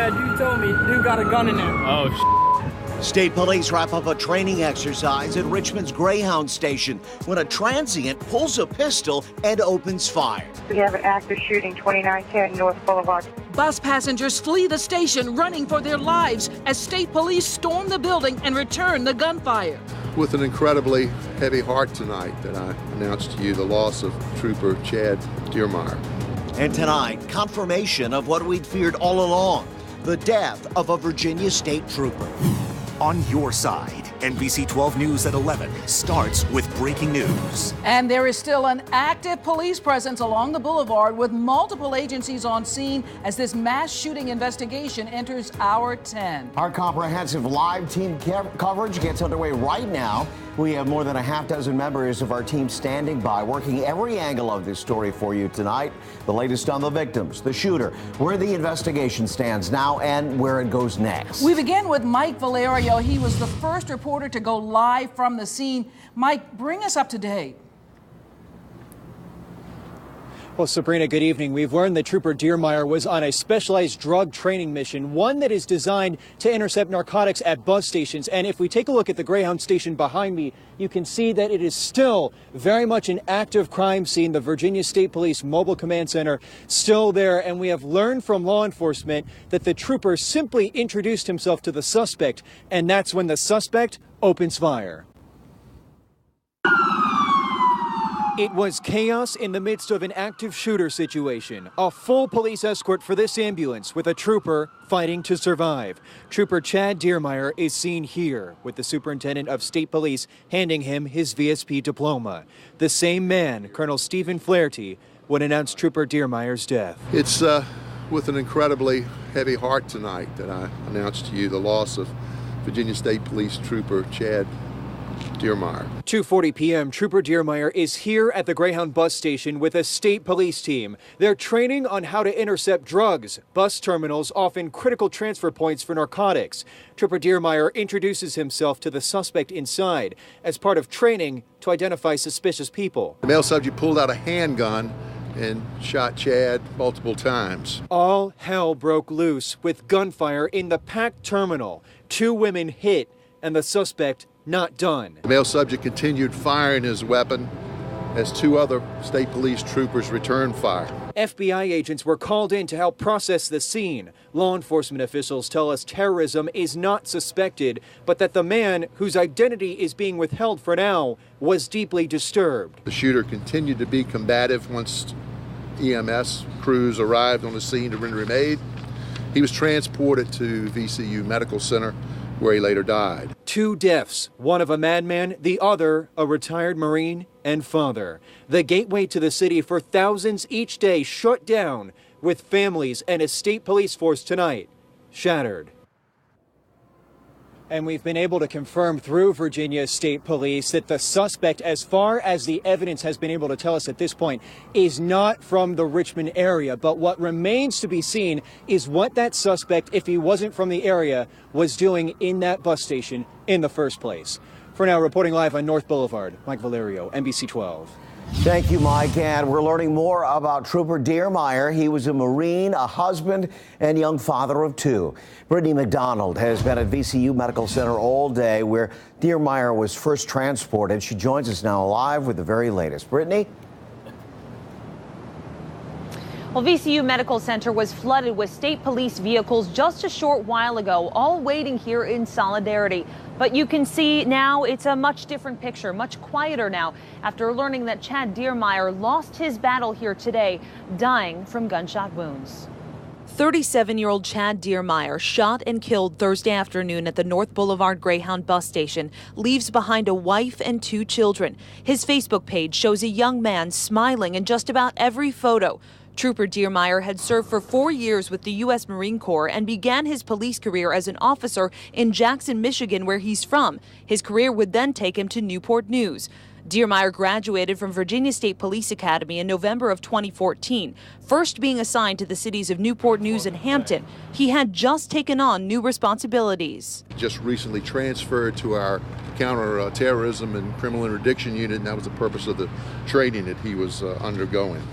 Yeah, dude told me. Dude got a gun in there. Oh, State police wrap up a training exercise at Richmond's Greyhound Station when a transient pulls a pistol and opens fire. We have an active shooting, 2910 North Boulevard. Bus passengers flee the station running for their lives as state police storm the building and return the gunfire. With an incredibly heavy heart tonight that I announce to you the loss of Trooper Chad Dermyer. And tonight, confirmation of what we'd feared all along, the death of a Virginia state trooper. On your side, NBC 12 News at 11 starts with breaking news. And there is still an active police presence along the boulevard with multiple agencies on scene as this mass shooting investigation enters hour 10. Our comprehensive live team coverage gets underway right now. We have more than a half dozen members of our team standing by, working every angle of this story for you tonight. The latest on the victims, the shooter, where the investigation stands now, and where it goes next. We begin with Mike Valerio. He was the first reporter to go live from the scene. Mike, bring us up to date. Well, Sabrina, good evening. We've learned that Trooper Dermyer was on a specialized drug training mission, one that is designed to intercept narcotics at bus stations. And if we take a look at the Greyhound station behind me, you can see that it is still very much an active crime scene. The Virginia State Police Mobile Command Center still there. And we have learned from law enforcement that the trooper simply introduced himself to the suspect. And that's when the suspect opens fire. It was chaos in the midst of an active shooter situation. A full police escort for this ambulance with a trooper fighting to survive. Trooper Chad Dermyer is seen here with the superintendent of state police handing him his VSP diploma. The same man, Colonel Stephen Flaherty, would announce Trooper Dermyer's death. It's with an incredibly heavy heart tonight that I announce to you the loss of Virginia State Police Trooper Chad Dermyer. 2:40 p.m. Trooper Dermyer is here at the Greyhound Bus Station with a state police team. They're training on how to intercept drugs, bus terminals, often critical transfer points for narcotics. Trooper Dermyer introduces himself to the suspect inside as part of training to identify suspicious people. The male subject pulled out a handgun and shot Chad multiple times. All hell broke loose with gunfire in the packed terminal. 2 women hit and the suspect not done. The male subject continued firing his weapon as 2 other state police troopers returned fire. FBI agents were called in to help process the scene. Law enforcement officials tell us terrorism is not suspected, but that the man, whose identity is being withheld for now, was deeply disturbed. The shooter continued to be combative once EMS crews arrived on the scene to render him aid. He was transported to VCU Medical Center, where he later died. 2 deaths, one of a madman, the other a retired Marine and father. The gateway to the city for thousands each day shut down, with families and a state police force tonight shattered. And we've been able to confirm through Virginia State Police that the suspect, as far as the evidence has been able to tell us at this point, is not from the Richmond area. But what remains to be seen is what that suspect, if he wasn't from the area, was doing in that bus station in the first place. For now, reporting live on North Boulevard, Mike Valerio, NBC 12. Thank you, Mike. And we're learning more about Trooper Dermyer. He was a Marine, a husband, and young father of 2. Brittany McDonald has been at VCU Medical Center all day, where Dermyer was first transported. She joins us now live with the very latest. Brittany? Well, VCU Medical Center was flooded with state police vehicles just a short while ago, all waiting here in solidarity. But you can see now it's a much different picture, much quieter now, after learning that Chad Dermyer lost his battle here today, dying from gunshot wounds. 37-year-old Chad Dermyer, shot and killed Thursday afternoon at the North Boulevard Greyhound Bus Station, leaves behind a wife and 2 children. His Facebook page shows a young man smiling in just about every photo. Trooper Dermyer had served for 4 years with the U.S. Marine Corps and began his police career as an officer in Jackson, Michigan, where he's from. His career would then take him to Newport News. Dermyer graduated from Virginia State Police Academy in November of 2014, first being assigned to the cities of Newport News and Hampton. He had just taken on new responsibilities. Just recently transferred to our counter-terrorism and criminal interdiction unit, and that was the purpose of the training that he was undergoing.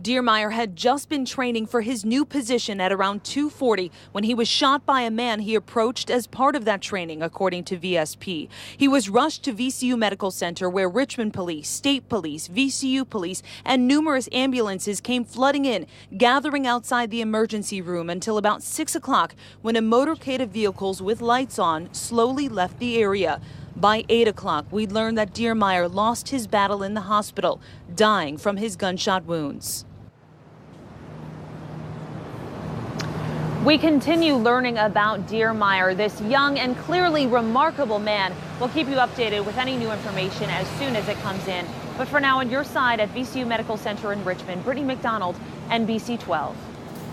Dermyer had just been training for his new position at around 2:40 when he was shot by a man he approached as part of that training, according to VSP. He was rushed to VCU Medical Center, where Richmond police, state police, VCU police, and numerous ambulances came flooding in, gathering outside the emergency room until about 6 o'clock, when a motorcade of vehicles with lights on slowly left the area. By 8 o'clock, we learned that Dermyer lost his battle in the hospital, dying from his gunshot wounds. We continue learning about Dermyer, this young and clearly remarkable man. We'll keep you updated with any new information as soon as it comes in. But for now, on your side at VCU Medical Center in Richmond, Brittany McDonald, NBC 12.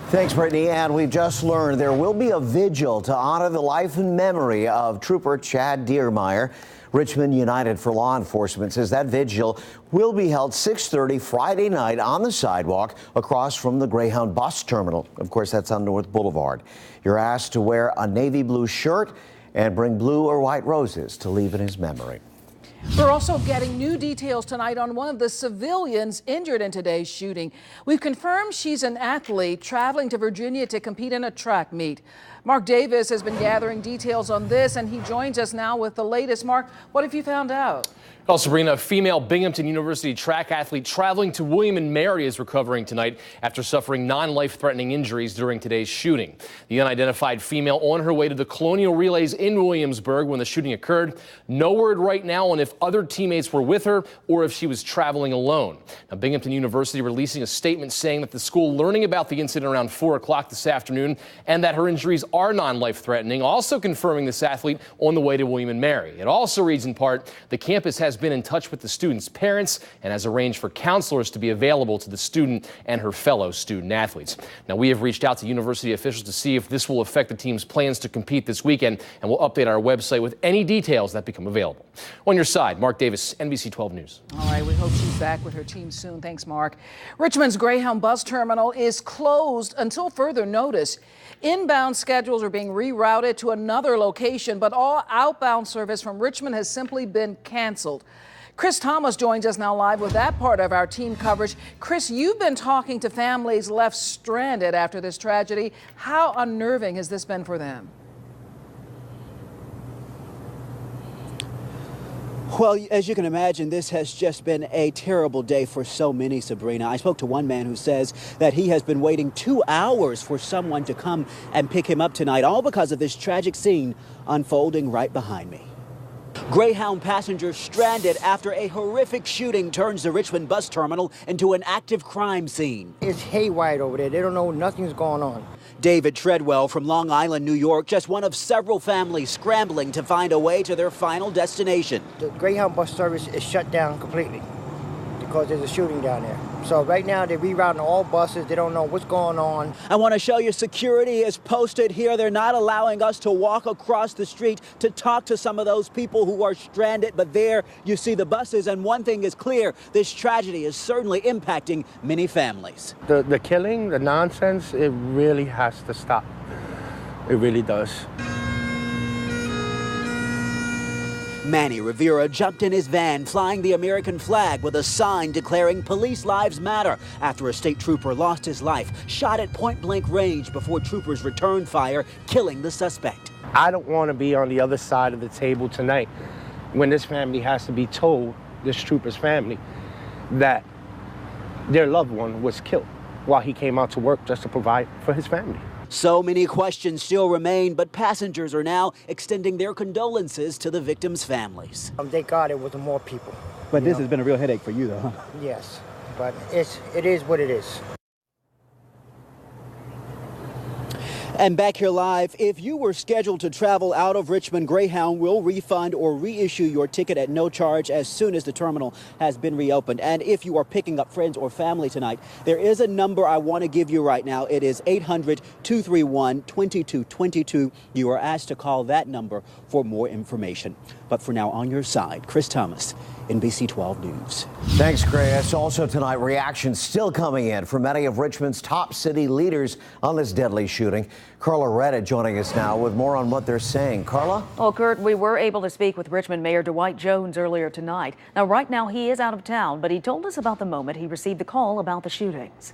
Thanks, Brittany. And we've just learned there will be a vigil to honor the life and memory of Trooper Chad Dermyer. Richmond United for Law Enforcement says that vigil will be held 6:30 Friday night on the sidewalk across from the Greyhound Bus Terminal. Of course, that's on North Boulevard. You're asked to wear a navy blue shirt and bring blue or white roses to leave in his memory. We're also getting new details tonight on one of the civilians injured in today's shooting. We've confirmed she's an athlete traveling to Virginia to compete in a track meet. Mark Davis has been gathering details on this, and he joins us now with the latest. Mark, what have you found out? Well, Sabrina, a female Binghamton University track athlete traveling to William and Mary is recovering tonight after suffering non-life-threatening injuries during today's shooting. The unidentified female on her way to the Colonial Relays in Williamsburg when the shooting occurred. No word right now on if other teammates were with her or if she was traveling alone. Now, Binghamton University releasing a statement saying that the school learning about the incident around 4 o'clock this afternoon and that her injuries are non-life-threatening, also confirming this athlete on the way to William and Mary. It also reads in part, the campus has been in touch with the student's parents and has arranged for counselors to be available to the student and her fellow student athletes. Now, we have reached out to university officials to see if this will affect the team's plans to compete this weekend, and we'll update our website with any details that become available. On your side, Mark Davis, NBC 12 News. All right, we hope she's back with her team soon. Thanks, Mark. Richmond's Greyhound Bus Terminal is closed until further notice. Inbound schedules are being rerouted to another location, but all outbound service from Richmond has simply been canceled. Chris Thomas joins us now live with that part of our team coverage. Chris, you've been talking to families left stranded after this tragedy. How unnerving has this been for them? Well, as you can imagine, this has just been a terrible day for so many, Sabrina. I spoke to one man who says that he has been waiting 2 hours for someone to come and pick him up tonight, all because of this tragic scene unfolding right behind me. Greyhound passengers stranded after a horrific shooting turns the Richmond bus terminal into an active crime scene. It's haywire over there. They don't know nothing's going on. David Treadwell from Long Island, New York, just one of several families scrambling to find a way to their final destination. The Greyhound bus service is shut down completely because there's a shooting down there. So right now they're rerouting all buses. They don't know what's going on. I want to show you security is posted here. They're not allowing us to walk across the street to talk to some of those people who are stranded. But there you see the buses. And one thing is clear, this tragedy is certainly impacting many families. The killing, the nonsense, it really has to stop. It really does. Manny Rivera jumped in his van flying the American flag with a sign declaring police lives matter after a state trooper lost his life, shot at point-blank range before troopers returned fire, killing the suspect. I don't want to be on the other side of the table tonight when this family has to be told, this trooper's family, that their loved one was killed while he came out to work just to provide for his family. So many questions still remain, but passengers are now extending their condolences to the victims' families. Thank God it wasn't more people. But this has been a real headache for you, though, huh? Yes, but it is what it is. And back here live, if you were scheduled to travel out of Richmond, Greyhound will refund or reissue your ticket at no charge as soon as the terminal has been reopened. And if you are picking up friends or family tonight, there is a number I want to give you right now. It is 800-231-2222. You are asked to call that number for more information. But for now, on your side, Chris Thomas, NBC 12 News. Thanks, Chris. Also tonight, reactions still coming in from many of Richmond's top city leaders on this deadly shooting. Carla Redditt joining us now with more on what they're saying. Carla? Well, Kurt, we were able to speak with Richmond Mayor Dwight Jones earlier tonight. Now, right now, he is out of town, but he told us about the moment he received the call about the shootings.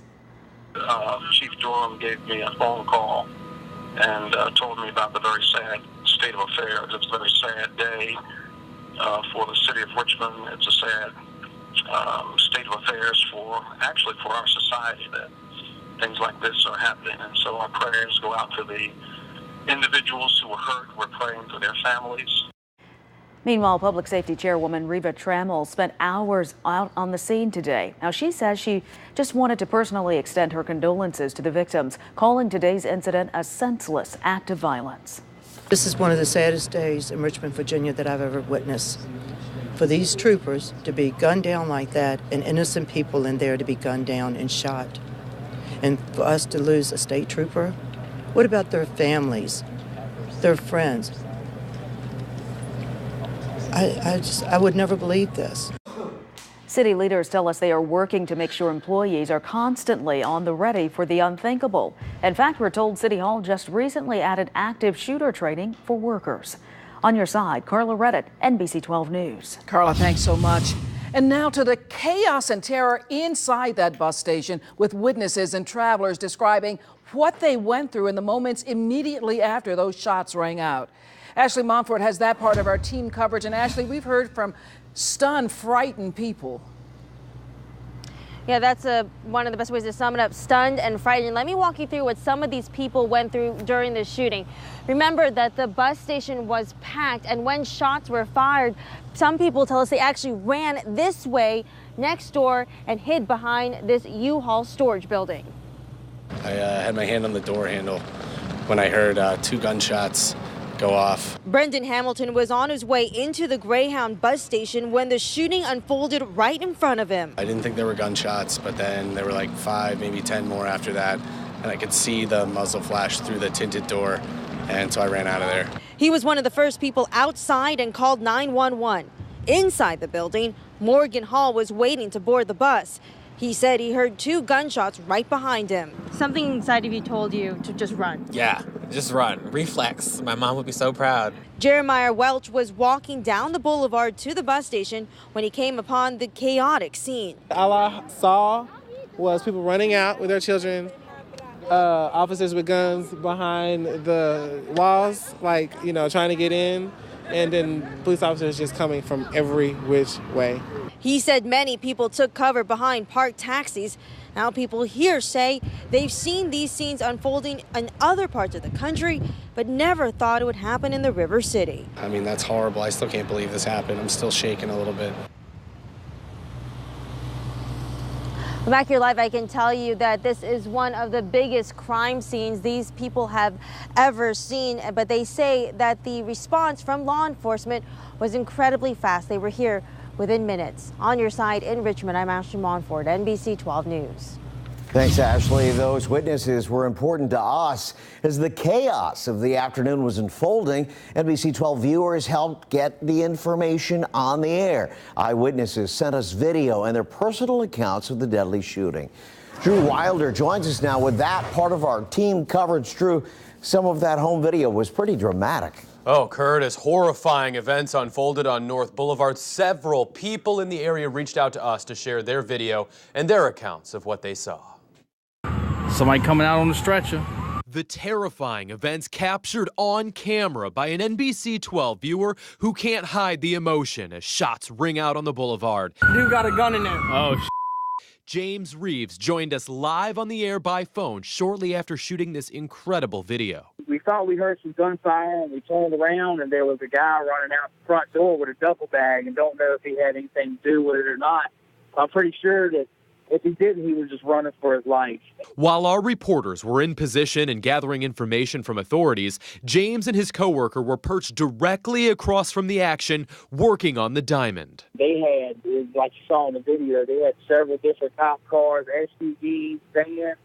Chief Durham gave me a phone call and told me about the very sad state of affairs. It's a very sad day for the city of Richmond. It's a sad state of affairs for our society that things like this are happening. And so our prayers go out to the individuals who were hurt. We're praying for their families. Meanwhile, Public Safety Chairwoman Reva Trammell spent hours out on the scene today. Now, she says she just wanted to personally extend her condolences to the victims, calling today's incident a senseless act of violence. This is one of the saddest days in Richmond, Virginia that I've ever witnessed. For these troopers to be gunned down like that and innocent people in there to be gunned down and shot. And for us to lose a state trooper, what about their families, their friends? I would never believe this. City leaders tell us they are working to make sure employees are constantly on the ready for the unthinkable. In fact, we're told City Hall just recently added active shooter training for workers. On your side, Carla Redditt, NBC 12 News. Carla, thanks so much. And now to the chaos and terror inside that bus station, with witnesses and travelers describing what they went through in the moments immediately after those shots rang out. Ashley Montfort has that part of our team coverage. And Ashley, we've heard from stunned, frightened people. Yeah, that's one of the best ways to sum it up, stunned and frightened. Let me walk you through what some of these people went through during the shooting. Remember that the bus station was packed, and when shots were fired, some people tell us they actually ran this way next door and hid behind this U-Haul storage building. I had my hand on the door handle when I heard 2 gunshots go off. Brendan Hamilton was on his way into the Greyhound Bus Station when the shooting unfolded right in front of him. I didn't think there were gunshots, but then there were like 5, maybe 10 more after that, and I could see the muzzle flash through the tinted door, and so I ran out of there. He was one of the first people outside and called 911. Inside the building, Morgan Hall was waiting to board the bus. He said he heard 2 gunshots right behind him. Something inside of you told you to just run. Yeah, just run. Reflex. My mom would be so proud. Jeremiah Welch was walking down the boulevard to the bus station when he came upon the chaotic scene. All I saw was people running out with their children, officers with guns behind the walls, like, you know, trying to get in, and then police officers just coming from every which way. He said many people took cover behind parked taxis. Now people here say they've seen these scenes unfolding in other parts of the country, but never thought it would happen in the River City. I mean, that's horrible. I still can't believe this happened. I'm still shaking a little bit. Back here live, I can tell you that this is one of the biggest crime scenes these people have ever seen, but they say that the response from law enforcement was incredibly fast. They were here within minutes. On your side in Richmond, I'm Ashley Montfort, NBC 12 News. Thanks, Ashley. Those witnesses were important to us as the chaos of the afternoon was unfolding. NBC 12 viewers helped get the information on the air. Eyewitnesses sent us video and their personal accounts of the deadly shooting. Drew Wilder joins us now with that part of our team coverage. Drew, some of that home video was pretty dramatic. Oh, Kurt, as horrifying events unfolded on North Boulevard, several people in the area reached out to us to share their video and their accounts of what they saw. Somebody coming out on the stretcher. The terrifying events captured on camera by an NBC 12 viewer who can't hide the emotion as shots ring out on the boulevard. Dude got a gun in there. Oh, James Reeves joined us live on the air by phone shortly after shooting this incredible video. We thought we heard some gunfire, and we turned around, and there was a guy running out the front door with a duffel bag, and don't know if he had anything to do with it or not. I'm pretty sure that if he didn't, he was just running for his life. While our reporters were in position and gathering information from authorities, James and his coworker were perched directly across from the action, working on the diamond. They had, like you saw in the video, they had several different cop cars, SUVs, vans.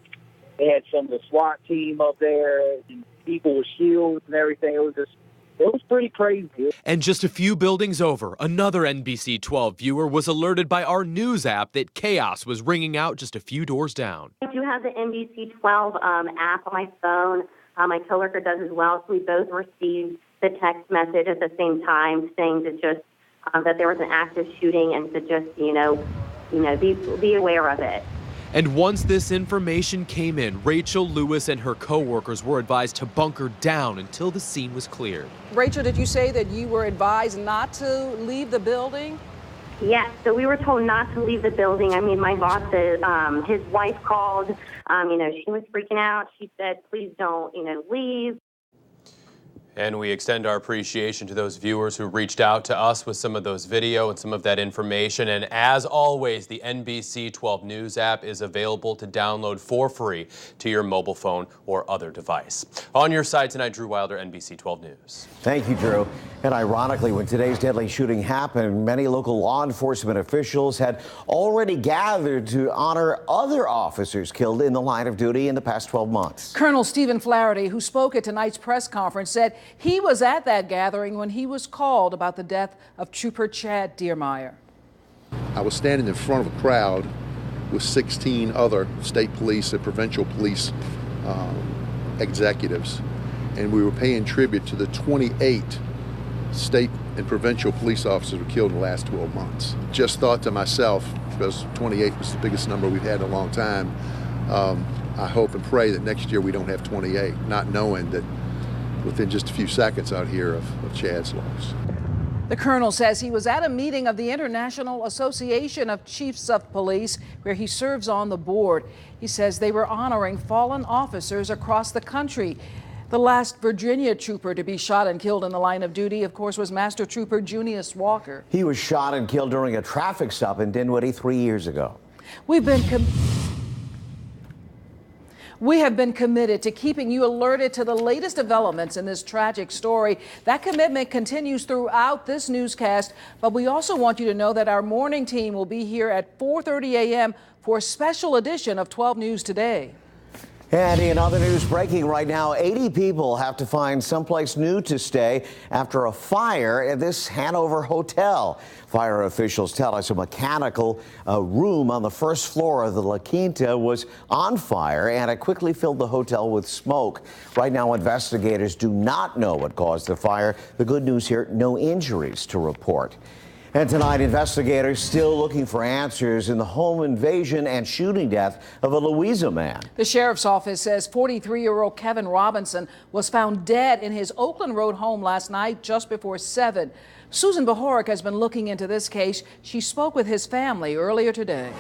They had some of the SWAT team up there, and people with shields and everything. It was just It was pretty crazy. And just a few buildings over, another NBC 12 viewer was alerted by our news app that chaos was ringing out just a few doors down. I do have the NBC 12 app on my phone. My coworker does as well. So we both received the text message at the same time saying to just that there was an active shooting and to just, be aware of it. And once this information came in, Rachel Lewis and her co-workers were advised to bunker down until the scene was cleared. Rachel, did you say that you were advised not to leave the building? Yes, so we were told not to leave the building. I mean, my boss, his wife called, she was freaking out. She said, please don't, leave. And we extend our appreciation to those viewers who reached out to us with some of those video and some of that information. And as always, the NBC 12 News app is available to download for free to your mobile phone or other device. On your side tonight, Drew Wilder, NBC 12 News. Thank you, Drew. And ironically, when today's deadly shooting happened, many local law enforcement officials had already gathered to honor other officers killed in the line of duty in the past 12 months. Colonel Stephen Flaherty, who spoke at tonight's press conference, said he was at that gathering when he was called about the death of Trooper Chad Dermyer. I was standing in front of a crowd with 16 other state police and provincial police executives, and we were paying tribute to the 28 state and provincial police officers who were killed in the last 12 months. Just thought to myself, because 28 was the biggest number we've had in a long time, I hope and pray that next year we don't have 28, not knowing that within just a few seconds out here of Chad's loss. The colonel says he was at a meeting of the International Association of Chiefs of Police, where he serves on the board. He says they were honoring fallen officers across the country. The last Virginia trooper to be shot and killed in the line of duty, of course, was Master Trooper Junius Walker. He was shot and killed during a traffic stop in Dinwiddie 3 years ago. We have been committed to keeping you alerted to the latest developments in this tragic story. That commitment continues throughout this newscast, but we also want you to know that our morning team will be here at 4:30 a.m. for a special edition of 12 News Today. And in other news breaking right now, 80 people have to find someplace new to stay after a fire at this Hanover hotel. Fire officials tell us a mechanical room on the first floor of the La Quinta was on fire, and it quickly filled the hotel with smoke. Right now, investigators do not know what caused the fire. The good news here, no injuries to report. And tonight, investigators still looking for answers in the home invasion and shooting death of a Louisa man. The sheriff's office says 43-year-old Kevin Robinson was found dead in his Oakland Road home last night just before 7. Susan Bahoric has been looking into this case. She spoke with his family earlier today.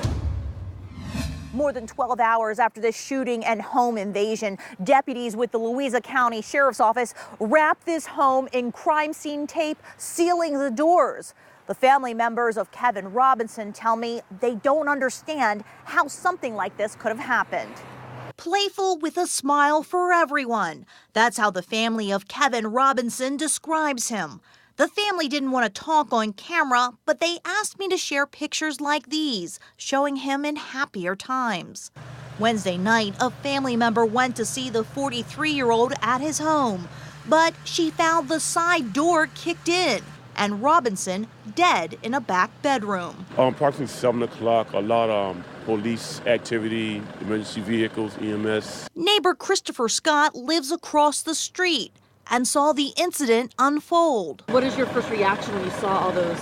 More than 12 hours after this shooting and home invasion, deputies with the Louisa County Sheriff's Office wrapped this home in crime scene tape, sealing the doors. The family members of Kevin Robinson tell me they don't understand how something like this could have happened. Playful with a smile for everyone. That's how the family of Kevin Robinson describes him. The family didn't want to talk on camera, but they asked me to share pictures like these, showing him in happier times. Wednesday night, a family member went to see the 43-year-old at his home, but she found the side door kicked in and Robinson dead in a back bedroom. Approximately 7 o'clock, a lot of police activity, emergency vehicles, EMS. Neighbor Christopher Scott lives across the street and saw the incident unfold. What is your first reaction when you saw all those?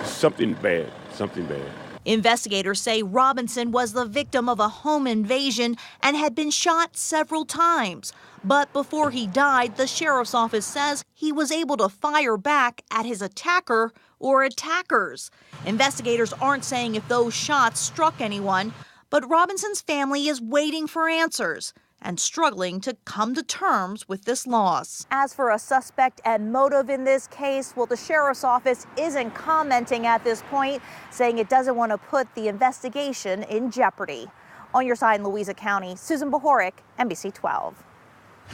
Something bad, something bad. Investigators say Robinson was the victim of a home invasion and had been shot several times. But before he died, the sheriff's office says he was able to fire back at his attacker or attackers. Investigators aren't saying if those shots struck anyone, but Robinson's family is waiting for answers and struggling to come to terms with this loss. As for a suspect and motive in this case, well, the sheriff's office isn't commenting at this point, saying it doesn't want to put the investigation in jeopardy. On your side in Louisa County, Susan Bahoric, NBC 12.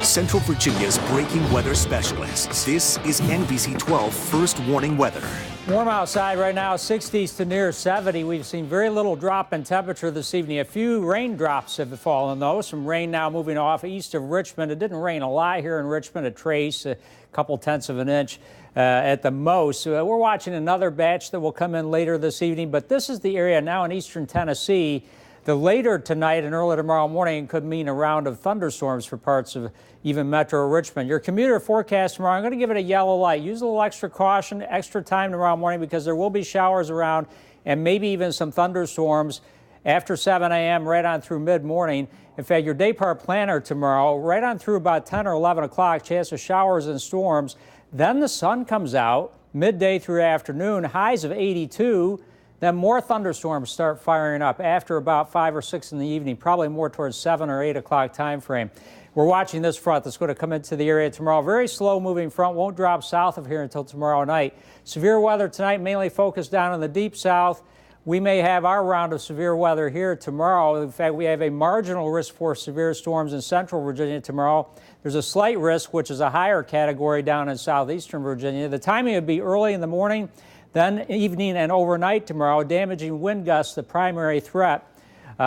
Central Virginia's breaking weather specialists. This is NBC 12 First Warning Weather. Warm outside right now, 60s to near 70. We've seen very little drop in temperature this evening. A few raindrops have fallen, though. Some rain now moving off east of Richmond. It didn't rain a lot here in Richmond, a trace, a couple tenths of an inch at the most. We're watching another batch that will come in later this evening, but this is the area now in eastern Tennessee. The later tonight and early tomorrow morning could mean a round of thunderstorms for parts of even Metro Richmond. Your commuter forecast tomorrow, I'm going to give it a yellow light. Use a little extra caution, extra time tomorrow morning because there will be showers around and maybe even some thunderstorms after 7 a.m. right on through mid-morning. In fact, your day part planner tomorrow, right on through about 10 or 11 o'clock, chance of showers and storms. Then the sun comes out midday through afternoon, highs of 82. Then more thunderstorms start firing up after about 5 or 6 in the evening, probably more towards 7 or 8 o'clock time frame. We're watching this front that's going to come into the area tomorrow. Very slow moving front, won't drop south of here until tomorrow night. Severe weather tonight, mainly focused down in the deep south. We may have our round of severe weather here tomorrow. In fact, we have a marginal risk for severe storms in central Virginia tomorrow. There's a slight risk, which is a higher category down in southeastern Virginia. The timing would be early in the morning, then evening and overnight tomorrow. Damaging wind gusts, the primary threat.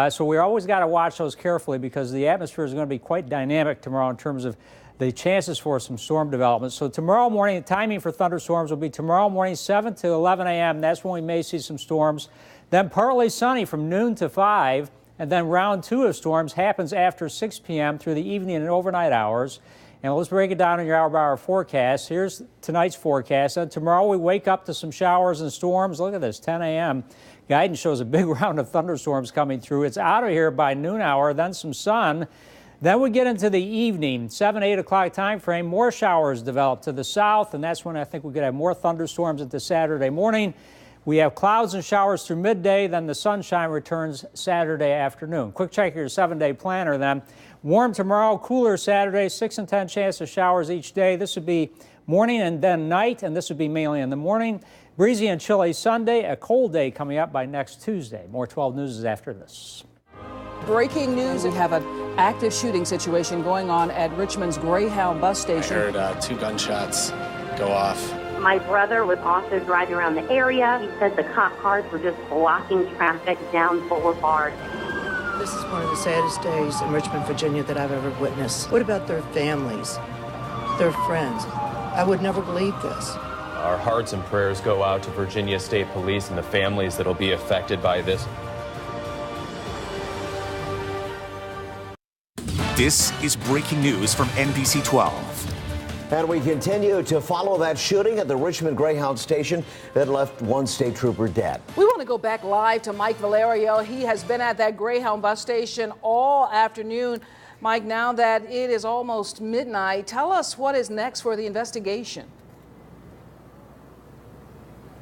So we always got to watch those carefully because the atmosphere is going to be quite dynamic tomorrow in terms of the chances for some storm development. So tomorrow morning, the timing for thunderstorms will be tomorrow morning, 7 to 11 a.m. That's when we may see some storms. Then partly sunny from noon to 5, and then round 2 of storms happens after 6 p.m. through the evening and overnight hours. And let's break it down in your hour-by-hour forecast. Here's tonight's forecast. Tomorrow we wake up to some showers and storms. Look at this, 10 a.m. Guidance shows a big round of thunderstorms coming through. It's out of here by noon hour, then some sun. Then we get into the evening, 7, 8 o'clock time frame. More showers develop to the south, and that's when I think we could have more thunderstorms into Saturday morning. We have clouds and showers through midday, then the sunshine returns Saturday afternoon. Quick check your 7-day planner then. Warm tomorrow, cooler Saturday, 6 and 10 chance of showers each day. This would be morning and then night, and this would be mainly in the morning. Breezy and chilly Sunday, a cold day coming up by next Tuesday. More 12 News is after this. Breaking news, we have an active shooting situation going on at Richmond's Greyhound Bus Station. I heard 2 gunshots go off. My brother was also driving around the area. He said the cop cars were just blocking traffic down Boulevard. This is one of the saddest days in Richmond, Virginia that I've ever witnessed. What about their families, their friends? I would never believe this. Our hearts and prayers go out to Virginia State Police and the families that will be affected by this. This is breaking news from NBC 12. And we continue to follow that shooting at the Richmond Greyhound Station that left one state trooper dead. We want to go back live to Mike Valerio. He has been at that Greyhound Bus Station all afternoon. Mike, now that it is almost midnight, tell us what is next for the investigation.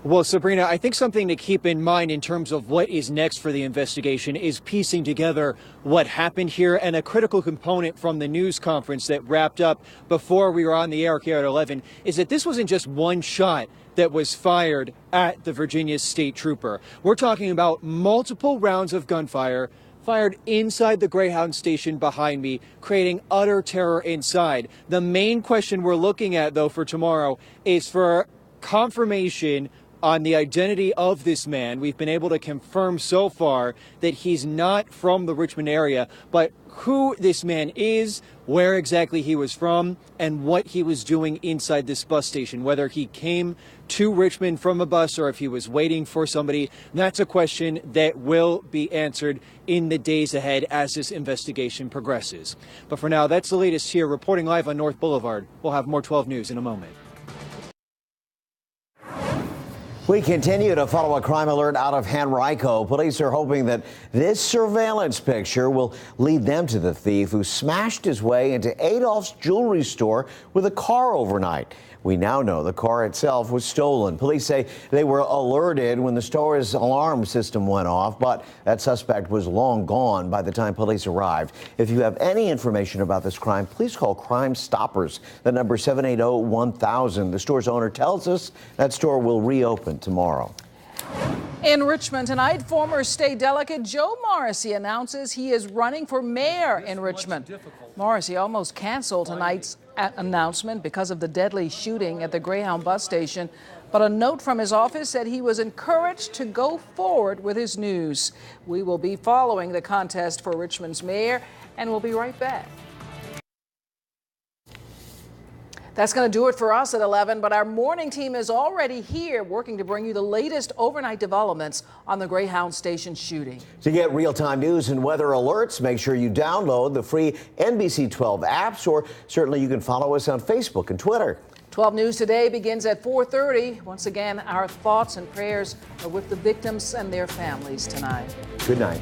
Well, Sabrina, I think something to keep in mind in terms of what is next for the investigation is piecing together what happened here, and a critical component from the news conference that wrapped up before we were on the air here at 11 is that this wasn't just one shot that was fired at the Virginia State Trooper. We're talking about multiple rounds of gunfire fired inside the Greyhound station behind me, creating utter terror inside. The main question we're looking at, though, for tomorrow is for confirmation on the identity of this man. We've been able to confirm so far that he's not from the Richmond area, but who this man is, where exactly he was from, and what he was doing inside this bus station, whether he came to Richmond from a bus or if he was waiting for somebody. That's a question that will be answered in the days ahead as this investigation progresses. But for now, that's the latest here. Reporting live on North Boulevard. We'll have more 12 News in a moment. We continue to follow a crime alert out of Henrico. Police are hoping that this surveillance picture will lead them to the thief who smashed his way into Adolph's jewelry store with a car overnight. We now know the car itself was stolen. Police say they were alerted when the store's alarm system went off, but that suspect was long gone by the time police arrived. If you have any information about this crime, please call Crime Stoppers. The number 780-1000. The store's owner tells us that store will reopen tomorrow. In Richmond tonight, former state delegate Joe Morrissey announces he is running for mayor in Richmond. Morrissey almost canceled tonight's announcement because of the deadly shooting at the Greyhound Bus Station, but a note from his office said he was encouraged to go forward with his news. We will be following the contest for Richmond's mayor, and we'll be right back. That's going to do it for us at 11, but our morning team is already here working to bring you the latest overnight developments on the Greyhound Station shooting. To get real-time news and weather alerts, make sure you download the free NBC 12 apps, or certainly you can follow us on Facebook and Twitter. 12 News Today begins at 4:30. Once again, our thoughts and prayers are with the victims and their families tonight. Good night.